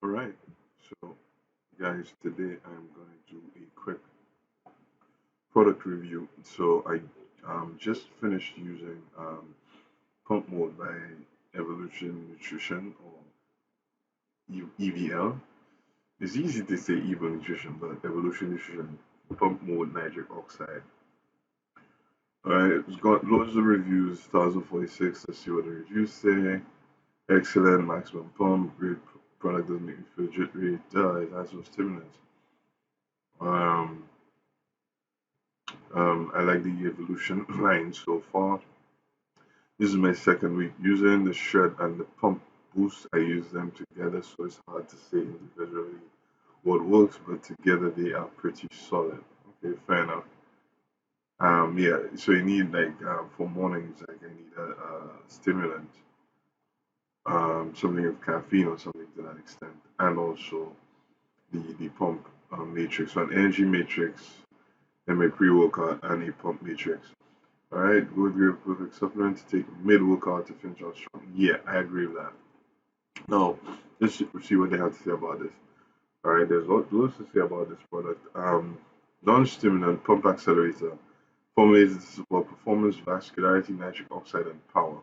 Alright, so guys, today I'm going to do a quick product review. So I just finished using Pump Mode by Evolution Nutrition or EVL. It's easy to say Evo Nutrition, but Evolution Nutrition Pump Mode Nitric Oxide. Alright, it's got loads of reviews, 1046. Let's see what the reviews say. Excellent, maximum pump, great product, doesn't make me feel jittery. It has no stimulants. Um, I like the evolution line so far. This is my second week using the shred and the pump boost. I use them together, so it's hard to say individually what works, but together they are pretty solid. Okay, fair enough. Yeah, so you need like for mornings, like I need a stimulant, something with caffeine or something to that extent, and also the pump matrix, so an energy matrix, and my pre-workout and a pump matrix. All right, good, good, perfect supplement to take mid-workout to finish out strong. Yeah, I agree with that. Now, let's see what they have to say about this. All right, there's lots to say about this product. Non-stimulant pump accelerator formulated to support performance, vascularity, nitric oxide, and power.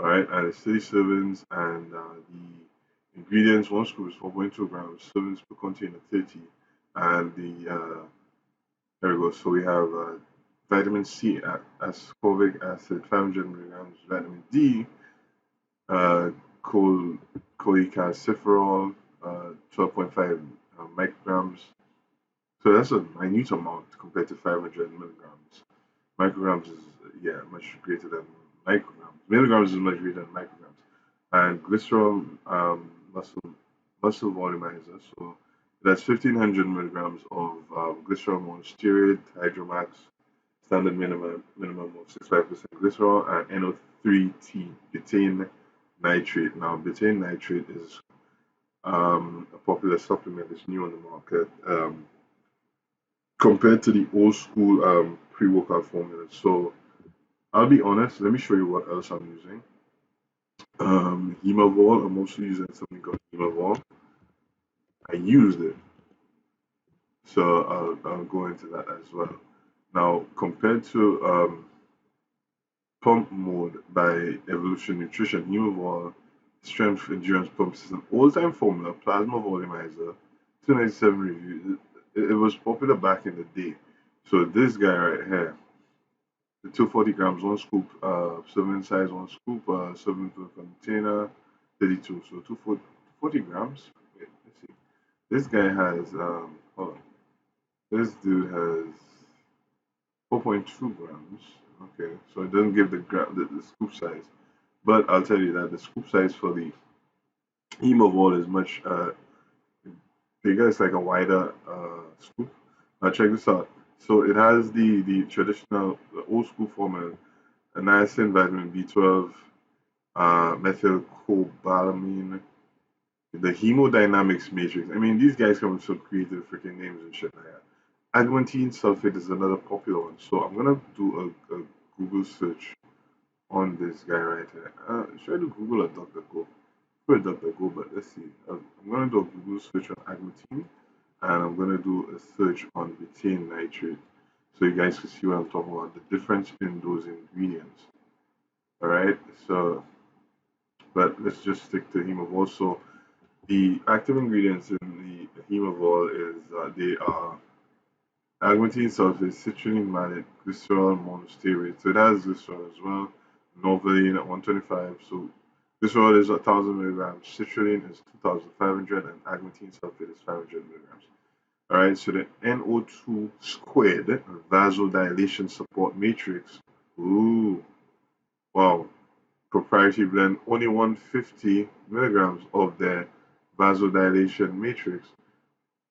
All right, and it's 30 servings, and the ingredients: one scoop is 4.2 grams, servings per container 30, and there we go. So we have vitamin C, ascorbic acid, 500 milligrams, vitamin D, uh, chol cholecalciferol, 12.5 micrograms. So that's a minute amount compared to 500 milligrams. Micrograms is, yeah, much greater than micrograms. Milligrams is much greater than micrograms. And glycerol muscle volumizer. So that's 1500 milligrams of glycerol monostearate, hydromax, standard minimum of 65% glycerol, and NO3T, betaine nitrate. Now, betaine nitrate is a popular supplement that's new on the market compared to the old school pre-workout formula. So I'll be honest, let me show you what else I'm using. HemaVol, I'm also using something called HemaVol. I used it, so I'll go into that as well. Now, compared to Pump Mode by Evolution Nutrition, HemaVol Strength Endurance Pump is an all-time formula, plasma volumizer, 297 reviews. It was popular back in the day. So this guy right here, the 240 grams, one scoop, serving size, one scoop, serving per container, 32. So 240 grams. Wait, let's see. This guy has, hold on. This dude has 4.2 grams. Okay, so it doesn't give the scoop size. But I'll tell you that the scoop size for the HemaVol is much bigger. It's like a wider scoop. Now check this out. So it has the traditional old school formula: niacin, vitamin B12, methylcobalamin, the hemodynamics matrix. I mean, these guys come with some creative freaking names and shit like that. Agmatine sulfate is another popular one. So I'm gonna do a Google search on this guy right here. Should I do Google or DuckDuckGo? Probably DuckDuckGo, but let's see. I'm gonna do a Google search on Agmatine, and I'm gonna do a search on betaine nitrate, so you guys can see what I'm talking about, the difference in those ingredients. All right. So, but let's just stick to HemaVol. So the active ingredients in the HemaVol is they are Agmatine sulfate, citrulline malate, glycerol monostearate. So it has glycerol as well. Novaline at 125. So glycerol is 1,000 milligrams. Citrulline is 2,500, and agmatine sulfate is 500 milligrams. All right. So the NO2 squared vasodilation support matrix. Ooh, wow. Proprietary blend. Only 150 milligrams of the vasodilation matrix.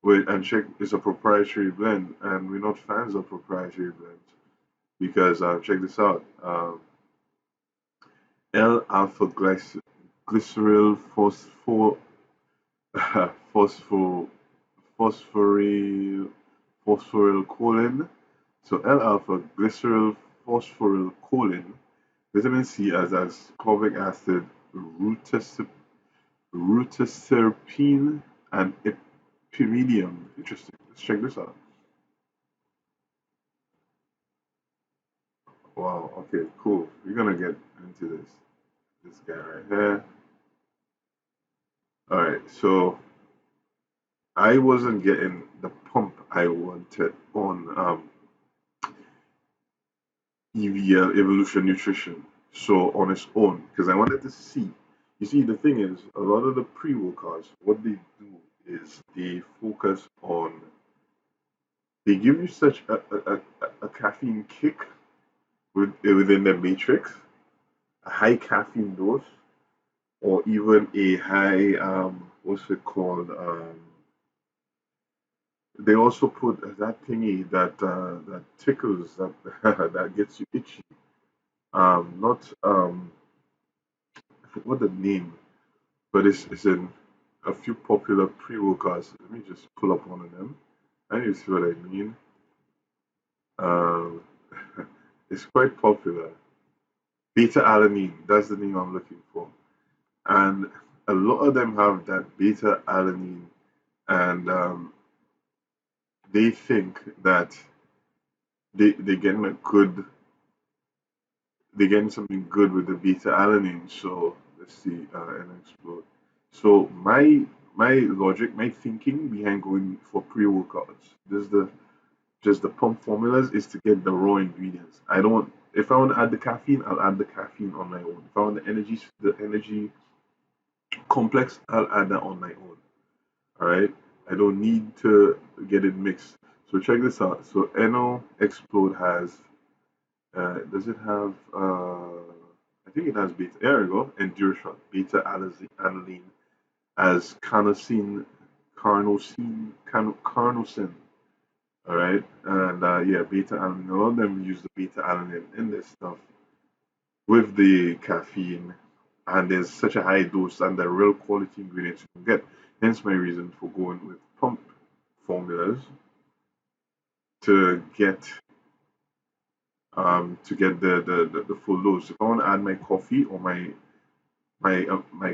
Wait, and check, it's a proprietary blend, and we're not fans of proprietary blends because check this out. L-alpha glyceryl phosphor phosphoryl phosphorylcholine. So L-alpha glyceryl phosphorylcholine, vitamin C as ascorbic acid, rutaserpine, and epimedium. Interesting. Let's check this out. Wow. Okay. Cool. We're gonna get into this. This guy right here. All right. So I wasn't getting the pump I wanted on EVL Evolution Nutrition. So on its own, because I wanted to see. You see, the thing is, a lot of the pre-workouts, what they do is they focus on. They give you such a caffeine kick within the matrix, a high caffeine dose, or even a high what's it called? They also put that thingy that tickles that that gets you itchy. Not I forgot the name, but it's in a few popular pre-workouts. Let me just pull up one of them. I need to see what I mean. Um, it's quite popular. Beta alanine, that's the name I'm looking for. And a lot of them have that beta alanine, and they think that they're getting a good, they're getting something good with the beta alanine. So let's see, and explode. So my logic, my thinking behind going for pre-workouts, this is the just the pump formulas is to get the raw ingredients. I don't. If I want to add the caffeine, I'll add the caffeine on my own. If I want the energy complex, I'll add that on my own. All right. I don't need to get it mixed. So check this out. So Eno Explode has. Does it have? I think it has beta. There we go. Endurashot, beta alanine as carnosine. All right, and yeah, beta alanine. A lot of them use the beta alanine in this stuff with the caffeine, and there's such a high dose and the real quality ingredients you can get. Hence my reason for going with pump formulas to get the full dose. If I want to add my coffee or my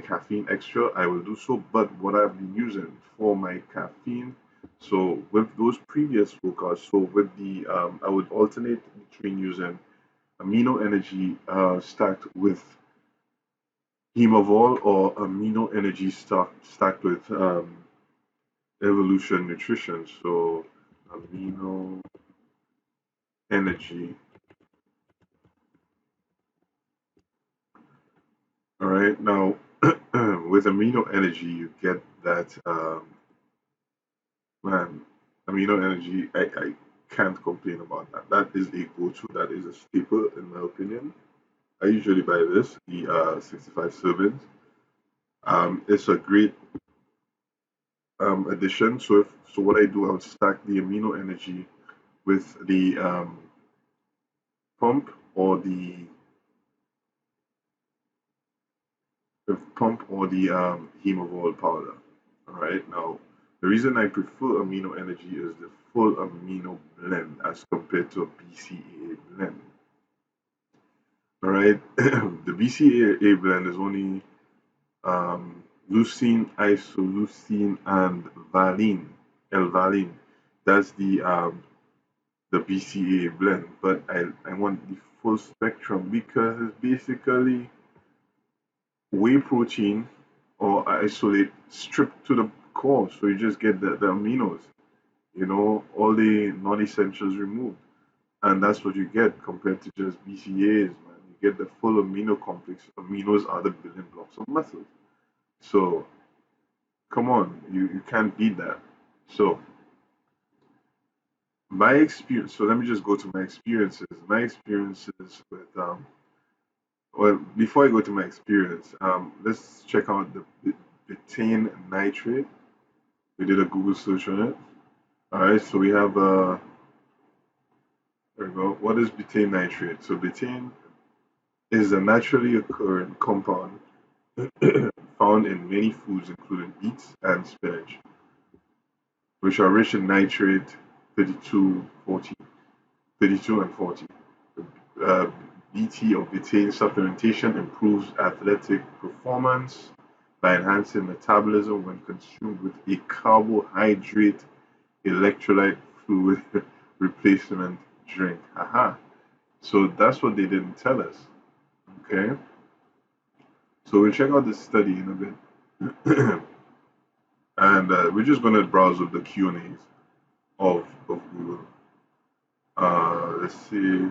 caffeine extra, I will do so. But what I've been using for my caffeine, so with those previous workouts, so with the I would alternate between using amino energy stacked with HemaVol or amino energy stacked with evolution nutrition. So amino energy. All right. Now with amino energy, you get that man. Amino energy. I can't complain about that. That is a go-to. That is a staple in my opinion. I usually buy this, the 65 servings. It's a great addition. So what I do, I would stack the amino energy with the pump or the HemaVol powder. All right. Now, the reason I prefer amino energy is the full amino blend as compared to a BCAA blend. All right. The BCAA blend is only leucine, isoleucine, and valine, L-valine. That's the BCAA blend. But I want the full spectrum because it's basically whey protein or isolate stripped to the core. So you just get the aminos, all the non-essentials removed. And that's what you get compared to just BCAAs, man. You get the full amino complex. Aminos are the building blocks of muscles. So come on, you can't beat that. So my experience, so let me just go to my experiences. My experiences with well, before I go to my experience, let's check out the betaine nitrate. We did a Google search on it. All right, so we have there we go. What is betaine nitrate? So betaine is a naturally occurring compound found in many foods, including beets and spinach, which are rich in nitrate 32, 40, 32 and 40. Uh, BT or betaine supplementation improves athletic performance, by enhancing metabolism when consumed with a carbohydrate electrolyte fluid replacement drink. Aha. So that's what they didn't tell us. Okay. So we'll check out this study in a bit. And we're just going to browse with the Q&As of Google. Let's see.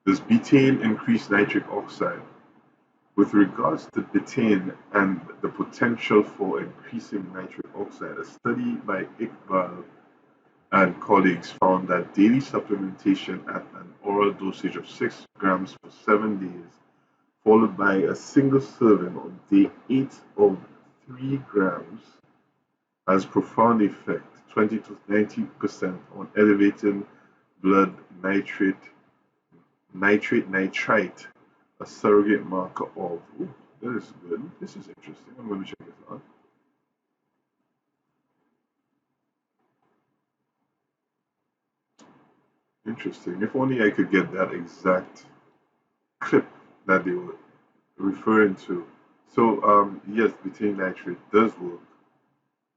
Does betaine increase nitric oxide? With regards to betaine and the potential for increasing nitric oxide, a study by Iqbal and colleagues found that daily supplementation at an oral dosage of 6 grams for 7 days, followed by a single serving on day 8 of 3 grams, has profound effect, 20 to 90% on elevating blood nitrite, a surrogate marker of. Ooh, this is good. This is interesting. I'm going to check this out. Interesting. If only I could get that exact clip that they were referring to. So, yes, betaine nitrate does work.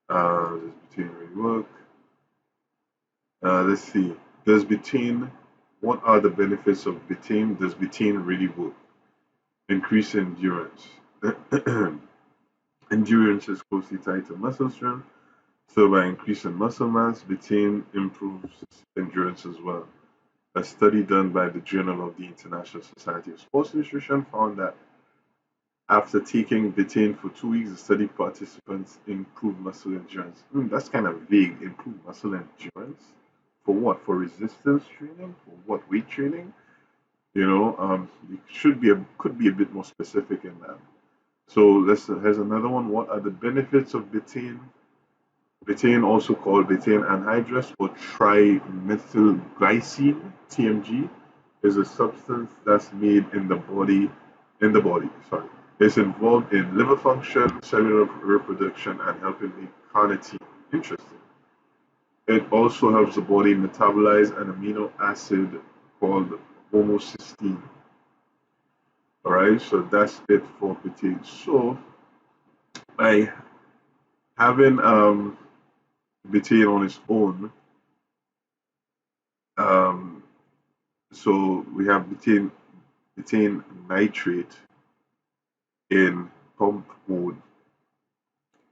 Does betaine really work? Let's see. Does betaine, what are the benefits of betaine? Does betaine really work? Increase endurance. Endurance is closely tied to muscle strength. So by increasing muscle mass, betaine improves endurance as well. A study done by the Journal of the International Society of Sports Nutrition found that after taking betaine for 2 weeks, the study participants improved muscle endurance. That's kind of vague. Improve muscle endurance for what? For resistance training? For what? Weight training? You could be a bit more specific in that. So here's another one. What are the benefits of betaine? Betaine, also called betaine anhydrous or trimethylglycine (TMG), is a substance that's made in the body. Sorry, it's involved in liver function, cellular reproduction, and helping make carnitine. Interesting. It also helps the body metabolize an amino acid called homocysteine. All right, so that's it for betaine. So by having betaine on its own, um, so we have betaine nitrate in pump mode.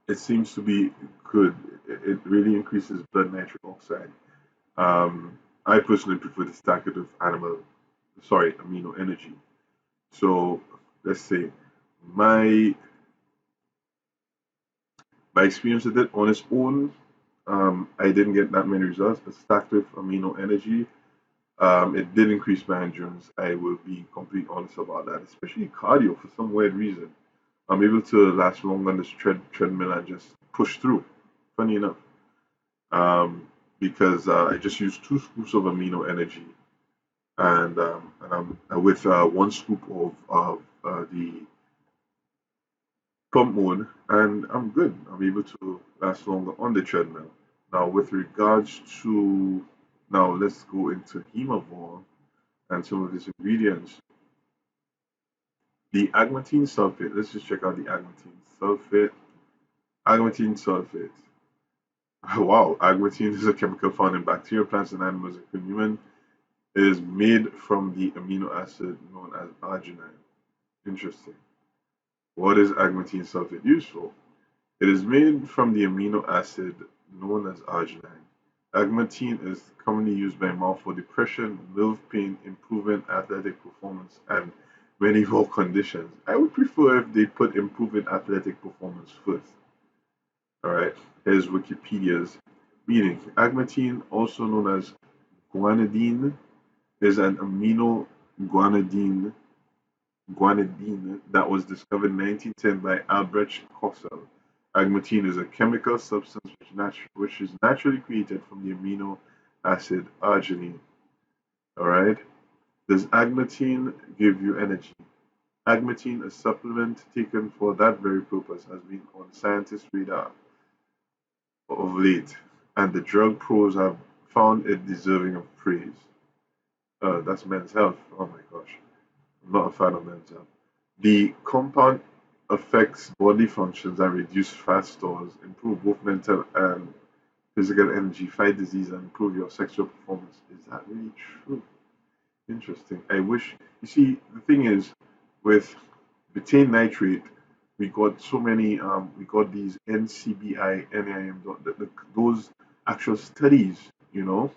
It seems to be good. It really increases blood nitric oxide. I personally prefer to stack it with amino energy. So let's say my my experience with it on its own, I didn't get that many results. But stacked with amino energy, it did increase my endurance. I will be completely honest about that, especially cardio for some weird reason. I'm able to last long on this treadmill and just push through. Funny enough, because I just use 2 scoops of amino energy, and I'm with 1 scoop of the pump mode, and I'm good. I'm able to last longer on the treadmill. Now, with regards to now, let's go into HemaVol and some of its ingredients. The agmatine sulfate. Let's just check out the agmatine sulfate. Agmatine sulfate. Wow, agmatine is a chemical found in bacteria, plants, and animals, including human. It is made from the amino acid known as arginine. Interesting. What is agmatine sulfate used for? It is made from the amino acid known as arginine. Agmatine is commonly used by mouth for depression, nerve pain, improving athletic performance, and many more conditions. I would prefer if they put improving athletic performance first. Alright, here's Wikipedia's meaning. Agmatine, also known as guanidine, is an amino guanidine that was discovered in 1910 by Albrecht Kossel. Agmatine is a chemical substance which is naturally created from the amino acid arginine. Alright? Does agmatine give you energy? Agmatine, a supplement taken for that very purpose, has been on scientists' radar of late, and the drug pros have found it deserving of praise. That's men's health. Oh my gosh. I'm not a fan of men's health. The compound affects body functions and reduce fat stores, improve both mental and physical energy, fight disease, and improve your sexual performance. Is that really true? Interesting. I wish. You see, the thing is, with betaine nitrate, we got so many. We got these NCBI, NIM, those actual studies. You know,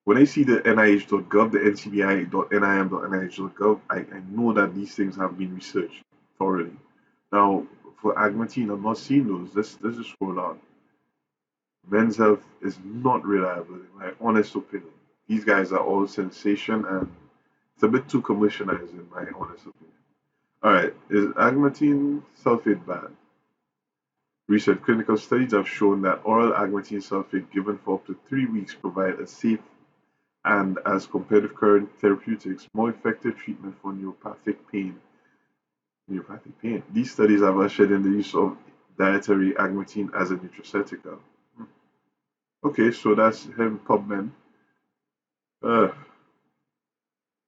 when I see the NIH.gov, the NCBI.NIM.NIH.gov, I know that these things have been researched thoroughly. Now, for Agmatine, I'm not seeing those. Let's just scroll down. Men's Health is not reliable, in my honest opinion. These guys are all sensation and it's a bit too commercialized, in my honest opinion. Alright, is Agmatine Sulfate bad? Recent clinical studies have shown that oral agmatine sulfate given for up to 3 weeks provide a safe and, as compared with current therapeutics, more effective treatment for neuropathic pain. Neuropathic pain. These studies have ushered in the use of dietary agmatine as a nutraceutical. Okay, so that's him, PubMed. Here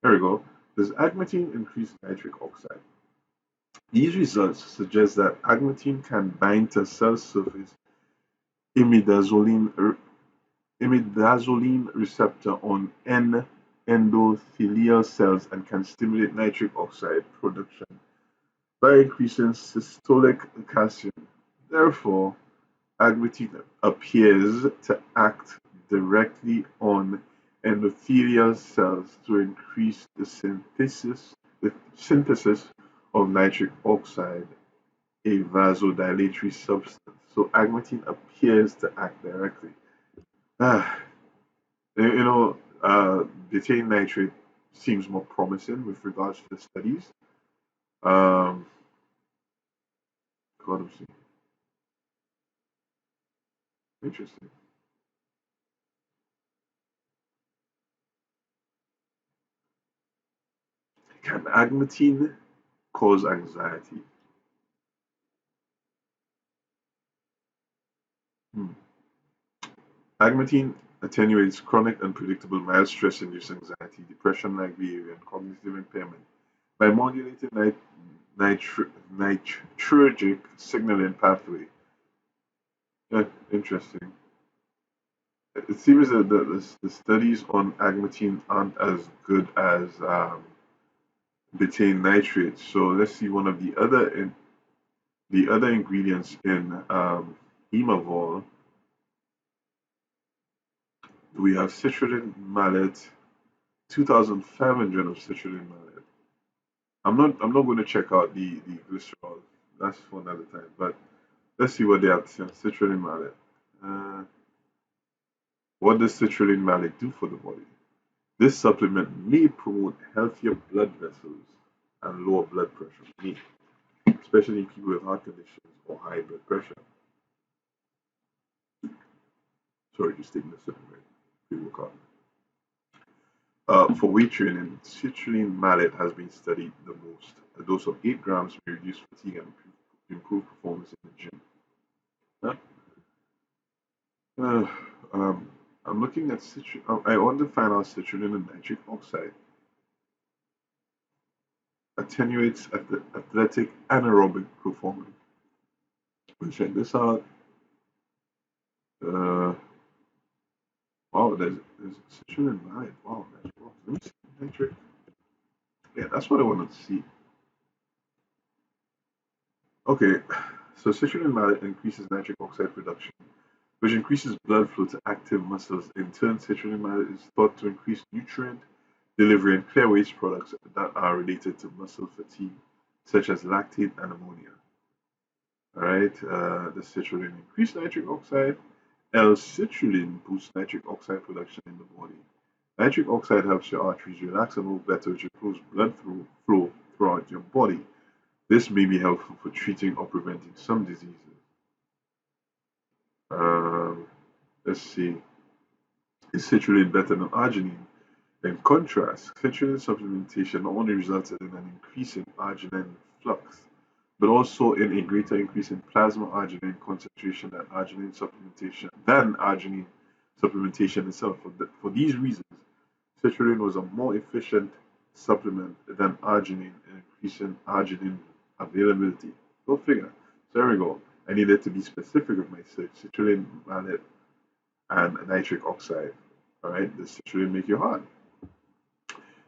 we go. Does agmatine increase nitric oxide? These results suggest that agmatine can bind to cell surface imidazoline receptor on endothelial cells and can stimulate nitric oxide production by increasing systolic calcium. Therefore, agmatine appears to act directly on endothelial cells to increase the synthesis of nitric oxide, a vasodilatory substance. So agmatine appears to act directly. Ah, you know, betaine nitrate seems more promising with regards to the studies. Um, God, I'm seeing. Interesting. Can agmatine cause anxiety? Hmm. Agmatine attenuates chronic, unpredictable, mild stress-induced anxiety, depression-like behavior, and cognitive impairment by modulating nitrogen signaling pathway. Interesting. It seems that the studies on agmatine aren't as good as betaine nitrate. So let's see one of the other ingredients in HemaVol. We have citrulline malate, 2,500 of citrulline malate. I'm not going to check out the glycerol. That's for another time. But let's see what they have to say on citrulline malate. Uh, what does citrulline malate do for the body? This supplement may promote healthier blood vessels and lower blood pressure, especially in people with heart conditions or high blood pressure. Sorry, just taking a second, right? Pre-workout. For weight training, citrulline malate has been studied the most. A dose of 8 grams may reduce fatigue and improve performance in the gym. Huh? Uh, um, I'm looking at citrulline. I want to find out citrulline and nitric oxide. Attenuates athletic anaerobic performance. We'll check this out. Uh, wow, there's citrulline malate. Wow, nitric oxide. Let me see nitric. Yeah, that's what I wanted to see. Okay, so citrulline malate increases nitric oxide production, which increases blood flow to active muscles. In turn, citrulline malate is thought to increase nutrient delivery and clear waste products that are related to muscle fatigue, such as lactate and ammonia. All right, the citrulline increase nitric oxide. L-citrulline boosts nitric oxide production in the body. Nitric oxide helps your arteries relax and move better, which improves blood flow throughout your body. This may be helpful for treating or preventing some diseases. Um, let's see. Is citrulline better than arginine? In contrast, citrulline supplementation not only resulted in an increase in arginine flux, but also in a greater increase in plasma arginine concentration than arginine supplementation itself. For these reasons, citrulline was a more efficient supplement than arginine in increasing arginine availability. Go figure. So there we go. I needed to be specific with my search. Citrulline malate and nitric oxide. All right, the citrulline make you hard.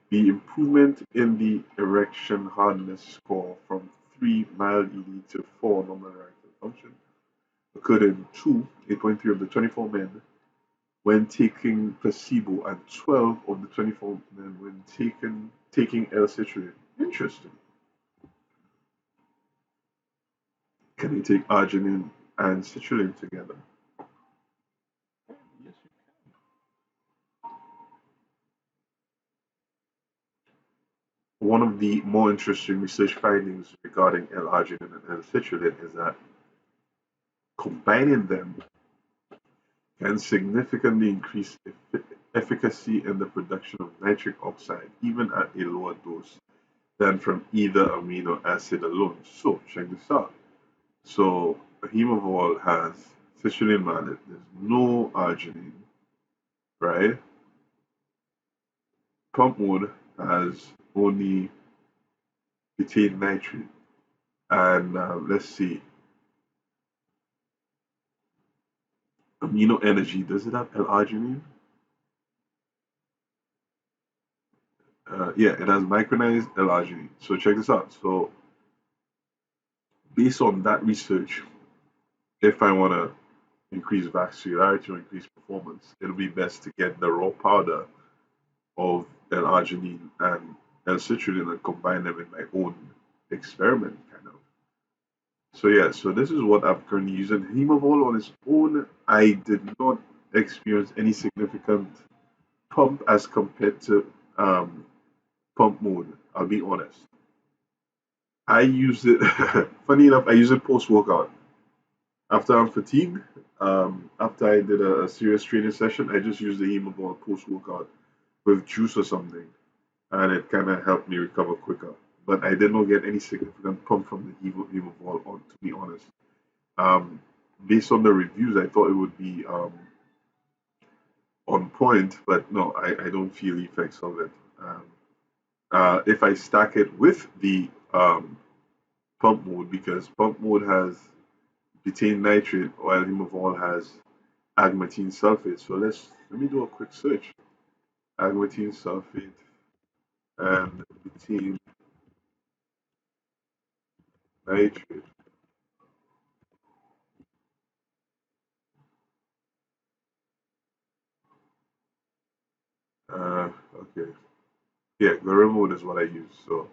The improvement in the erection hardness score from 3 mild ED to 4 normal erectile function occurred in 8.3 of the 24 men when taking placebo and 12 of the 24 men when taking L-citrulline. Interesting. Can you take arginine and citrulline together? Yes, you can. One of the more interesting research findings regarding L-arginine and L-citrulline is that combining them can significantly increase efficacy in the production of nitric oxide, even at a lower dose than from either amino acid alone. So check this out. So HemaVol has citrulline malate. There's no arginine, right? Pump mode has only betaine nitrate. And let's see, amino energy, does it have L-arginine? Yeah, it has micronized L-arginine. So check this out. So based on that research, if I want to increase vascularity or increase performance, it'll be best to get the raw powder of L-arginine and L-citrulline and combine them in my own experiment, kind of. So yeah, so this is what I'm currently using. HemaVol on its own, I did not experience any significant pump as compared to pump mode. I'll be honest. I use it. Funny enough, I use it post workout. After I'm fatigued, after I did a serious training session, I just use the HemaVol post workout with juice or something, and it kind of helped me recover quicker. But I did not get any significant pump from the HemaVol on, to be honest. Um, Based on the reviews, I thought it would be on point, but no, I don't feel effects of it. If I stack it with the pump mode, because pump mode has betaine nitrate while HemaVol has agmatine sulfate. So let me do a quick search. Agmatine sulfate and betaine nitrate. Okay. Yeah, gorilla mode is what I use. So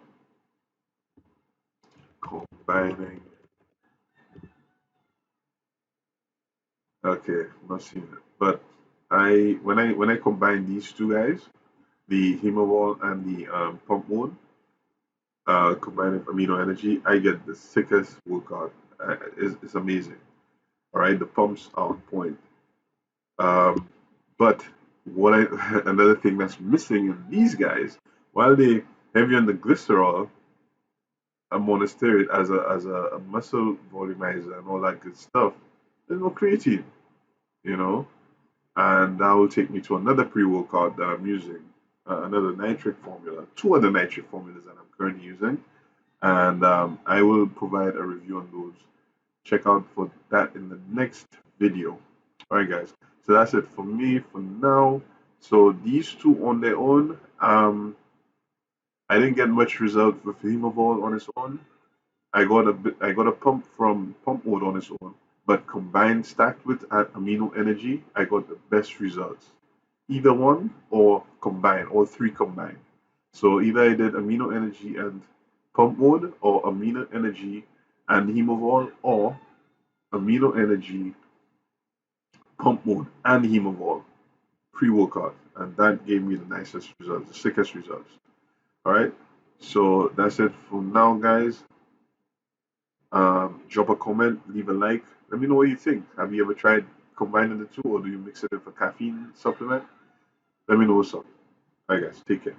combining. Okay, not seen it. But when I combine these two guys, the HemaVol and the pump mode, combining amino energy, I get the sickest workout. It's amazing. All right, the pumps are on point. Um, but what I another thing that's missing in these guys, while they heavy on the glycerol, a monosteroid as a muscle volumizer and all that good stuff, there's no creatine, you know, and that will take me to another pre-workout that I'm using, another nitric formula, two other nitric formulas that I'm currently using, and I will provide a review on those. Check out for that in the next video. All right, guys. So that's it for me for now. So these two on their own, I didn't get much result with HemaVol on its own. I got a pump from pump mode on its own, but combined stacked with amino energy, I got the best results. Either one or combined, or three combined. So either I did amino energy and pump mode, or amino energy and HemaVol, or amino energy, pump mode, and HemaVol pre-workout, and that gave me the nicest results, the sickest results. All right, so that's it for now, guys. Drop a comment, leave a like. Let me know what you think. Have you ever tried combining the two, or do you mix it with a caffeine supplement? Let me know what's up. All right, guys, take care.